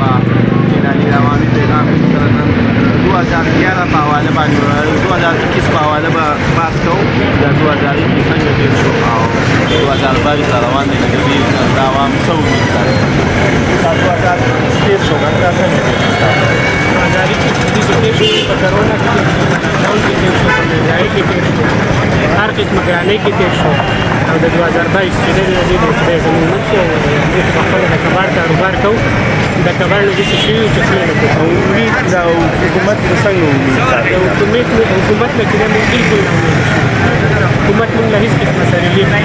با جلالی عوامی پیغام کردن 2011 په حواله باندې 2021 په حواله به بحث کوو د 2021 څنګه تېر شو او 2022 روان دی چې د عوام څه امید سره 2021 تېر شو کنه څنګه تېر شو 2021 تېر شو په کرونا کې ډول کې تېر شو په ځای کې تېر شو هر قسمه ګرانۍ کې تېر شو او د 2022 چې د خدای زموږ مخ شو د خپل د کبار کاروبار کوو د کبار له څه شي چې خلک امید دا حکومت څنګه امید ساتي حکومت نه کېږي بالکل حکومت موږ له هیڅ قسمه سره لیک نه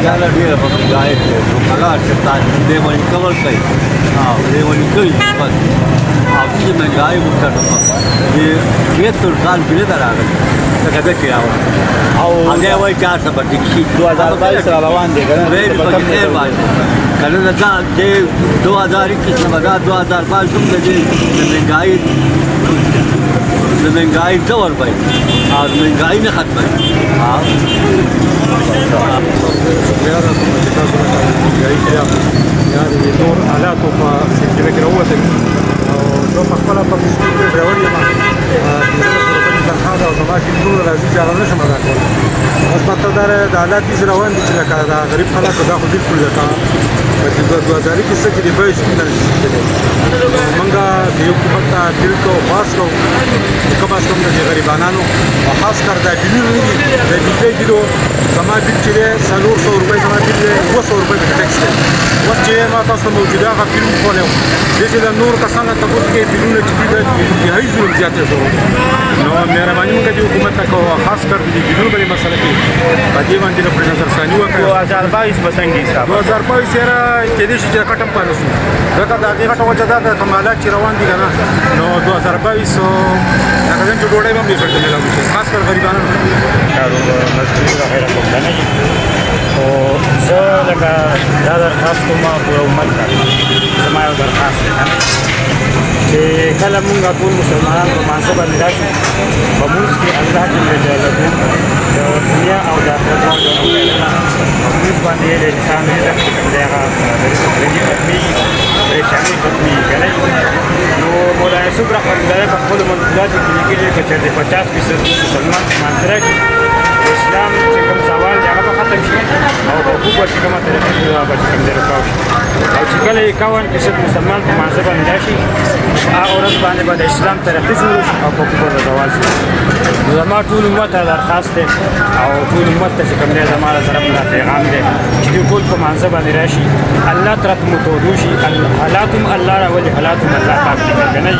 دا ډیره په ځای کې وکړه چې تاسو دې باندې کول کوي او دې باندې کوي بس او چې مهنګای وکړه چې تر ځان بل راغلی څنګه دا کیاو او هغه وایي چې تاسو به دښي 2022 را روان دي کنه په خیر باندې کنه دا د 2021 نه بعد 2022 کوم د مهنګای دور پای او مهنګای نه ختمه ها بیا دا کوم چې تاسو راځي یا د نور حالاتو په سلسله کې راوته او زه په خپل په مسکو ډراور یم او زما چې ټول راځي چې هغه نشم ادا کولی اوس مطلب دا د حالات داسې روان دي چې لکه دا غریب خلکو دا خو بالکل لکه چې 2021 کې د بیس کې نه موږ د یو حکومت ته اپیل کوو خاص کوو کم از کم د غریبانو او خاص کر د بیلونو نه دي د بجلی بیلو زما بیل چې دی 400 روپۍ زما بیل دی 200 روپۍ پکې ټیکس دی اوس چې ما تاسو ته موجوده هغه بیل وښولی وو دې چې د نور کسانو تپوس کوي بیلونه چې دي د انتهایي ظلم زیاتې شو نو مهرباني موږ د حکومت ته کوو خاص کر د بیلونو باندې مسله کې په دې باندې د نظرثاني وکړو 2022 به څنګه حساب 2022 سره کېدای شي چې کټم پاره شو ځکه د هغې غټه وجه دا ده کمالات چې روان دي که نه نو 2022 لکه څنګه چې ډوډۍ به هم بېخټه میلاو شي خاص کر غریبانو مسجدونه غیره کوم که نه خو زه لکه دا درخواست کوم پوره امت ته زما یو درخواست دی که نه چې کله مونږ ټول مسلمانان په مانځه باندې راشو په مونځ کې الله جل جلاله د دنیا او د آخرت دواړو په مونځ باندې د انسان رزق چې کوم دی هغه رزق ختمېږي پریشاني ختمېږي که نه نو مولا یوسف رحمت الله په خپلو منقولاتو کې لیکلي که چېرته 50% مسلمان په مانځه راشي د اسلام چې کوم زوال دی هغه به ختم شي او حقوق به چې کومه طریقه شي هغه به چې کوم دی رکاو شي او چې کله 51% مسلمان په مانځه باندې راشي هغه ورځ باندې به د اسلام ترقي شروع شي او حقوق به زوال شي نو زما ټول امت ته درخواست دی او ټول امت ته چې کوم دی زما له طرف نه پیغام دی چې دوی ټول په مانځه باندې راشي الله طرف متوجه شي حالات هم الله راولي حالات هم الله پاک دي که نه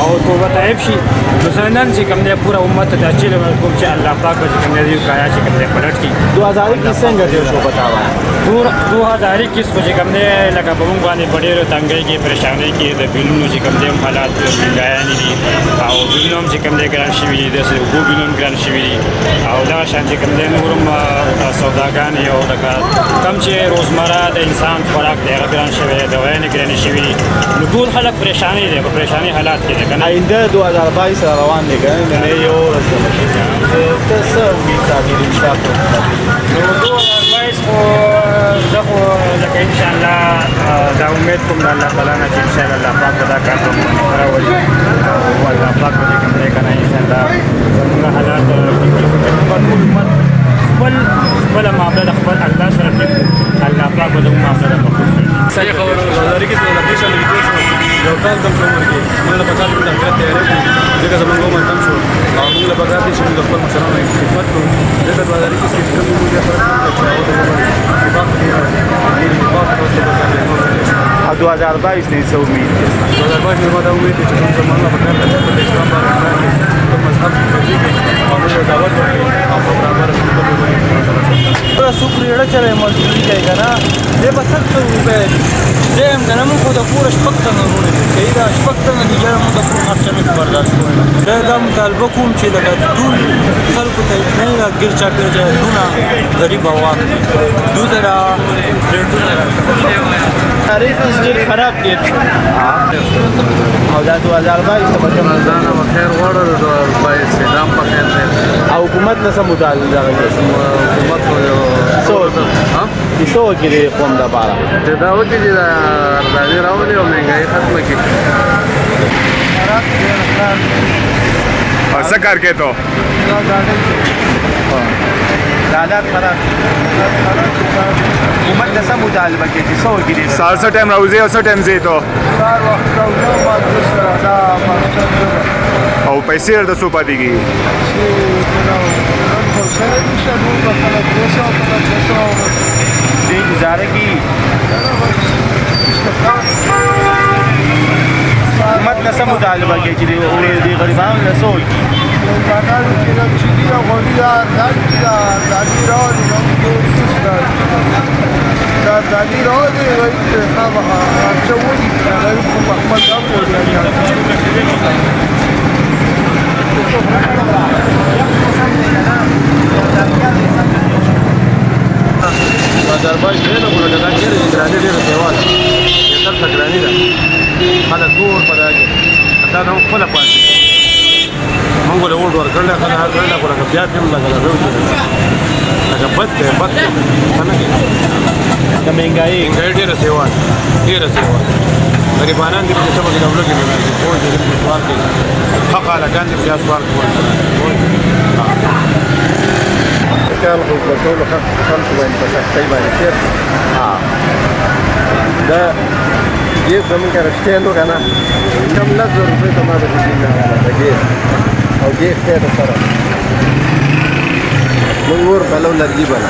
او توبه طیب شي نو زه نن چې کوم دی پوره امت ته دا چیغه کوم چې الله پاک به چې کوم دی کایا چې کوم دی پلټ کړي 2021 څنګه تېر شو بتاوه 2021 خو چې کوم دی لکه په موږ باندې په ډېرو تنګۍ کې پریشانۍ کې د بیلونو چې کوم دی حالات مهنګایانې دي او بیلونه هم چې کوم دی ګران شوي دي داسې اوبو بیلونه هم ګران شوي دي او دغه شان چې کوم دی نور هم سوداګانې او لکه کوم چې روزمره د انسان خوراک دی هغه ګران شوی دی دوایانې ګرانې شوي دي نو ټول خلک پریشانې دي په پریشاني حالات کې دی که نه آینده 2022 سره روان دی که نه یو ورځ ته څه امید ساتي د انشاء نو 2022 خو زه خو لکه انشاءالله دا امید کوم د الله تعالی نه چې انشاءالله الله پاک به دا کار به مونږ راولي او الله پاک به چې کوم دی که نه انشاءالله زمونږ حالات ټول امت خپله معامله د خپل الله سره پرېږدو الله پاک به زموږ معامله د مخلوق سره صحیح خبره ده 2021 کې د دې شان لیدو یو کال کم شو عمر کې موږ له پکار د آخرت تیاری کړو ځکه زموږ عمر کم شو او موږ له پکار دي چې موږ خپل مشرانو خدمت کوو ځکه 2021 کې کوم موږ سره او 2022 نه څه امید ده 2022 نه دا امید چې موږ زموږ په کار د اسلام باندې په مذهب کې او موږ دعوت ورکړو او په برابر سره سوپریړه چره مزدوري کوي کنه دې په 70 روپے زم کنه موږ د پوره شپږ نه ورونه کوي دا شپږ نه دي چې موږ د پوره خرچه نه برداشت کوو دا د مطالبه کوم چې لکه ټول خلکو ته نه راګر چا پیژه دونه غریب او دوه درا تاریخ ډېر خراب دی او دا 2022 په کوم ځان به خیر غواړو د روپای سلام په خیر دی او حکومت نه سم متعال دغه حکومت یو ها کیسو کې د قوم د بارا ته دا وتی چې دا راځي راولي او مهنګای ختمه کی और सकार के तो حالات خراب حکومت نه سم مطالبه کوي چې څو کې دي साल सा टाइम राउजे और सा टाइम से तो او पैसे د سو پاتې کی دې گزاره کی حکومت نه سم مطالبه کوي چې دې غریبانو نه څو بازارباز ډېر نو ګرانه ډېر ګرانه ډېر دیوال یې تر ګرانه ده خلک ټول په داګه دا نو خپل پاتې مونږ له اور ورکړل خلک هر ډول ورکړل بیا هم لګل راوځي لکه بد کنه د مهنګای ډېر سیوا ډېر سیوا غریبانان دې په سبا کې دولت کې نه راځي خو دې په سوال کې حق علا کان دې بیا سوال کوي کال خو په ټول خلک باندې په سختۍ باندې تیر دا دې زموږ رښتیا نو کنه کم لږ روپۍ ته ما د دې نه راغله او دې ته سره موږ ور بلو لرګي بل